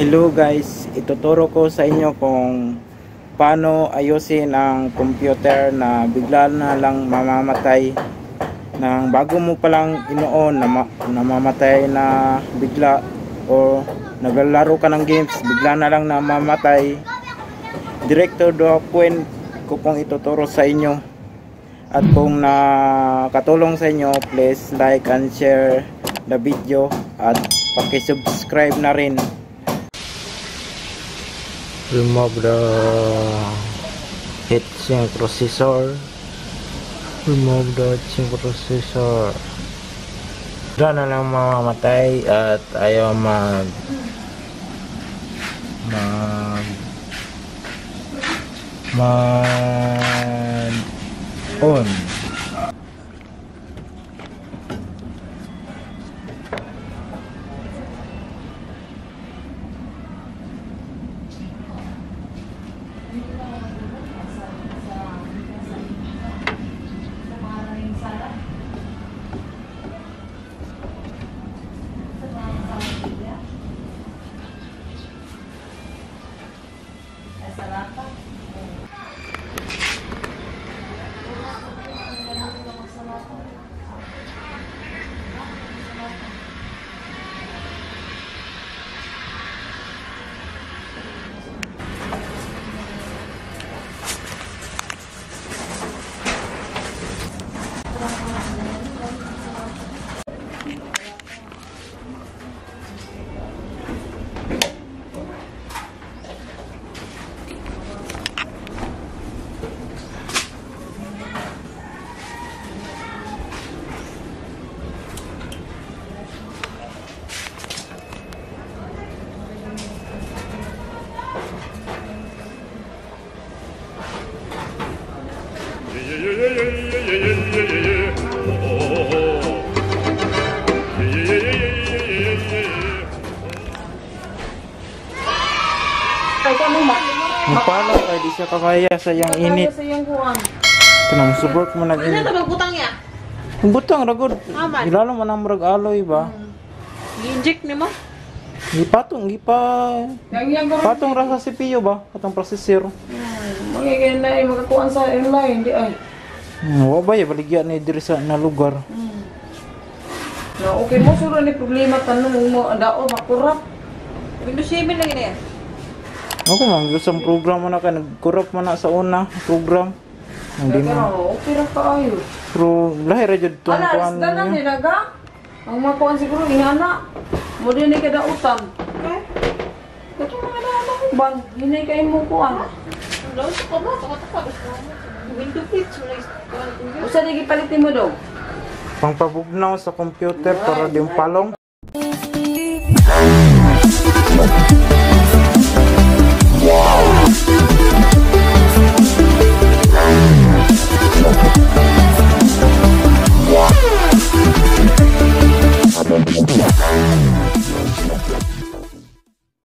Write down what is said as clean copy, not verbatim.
Hello guys, ituturo ko sa inyo kung paano ayusin ang computer na bigla na lang mamamatay nang bago mo palang inoon na namamatay na bigla, o naglalaro ka ng games bigla na lang namamatay. Director do point ko pong ituturo sa inyo, at kung nakatulong sa inyo, please like and share the video at paki-subscribe na rin. Remove the heatsink processor. Remove the heatsink processor. Diyan na lang mamamatay at ayaw mag on. Paano kaya di siya kakaya sa yang init? Tenang, support mo nag init. Ano butang ya? Butang ragod. Ilalo man ang murag aloy ba? Gi-inject ni mo? Gipatong patong rasa CPU ba? Katong processor. Magiging na magkakuan sa inline di ay. Wa ba ya baligya ni diri sa na lugar. Na okay mo suro ni problema tanong mo dao makurap. Windows 7 lagi na yan. Ako man gusto ang programa na ka nagkurap man na sa una program. Hindi Pero na. okay ra kaayo. Pero lahi ra jud tong Alas kuan danan ni niya. daga. Ang makuan siguro ingana. Mo din ni kada utan. Okay? Kato mga daan ban, hinay kay mo kuan. Windows ko ba? Taka. Windows plate mo lang. Usa di gipalitin mo daw. Pangpabugnaw sa computer para di palong.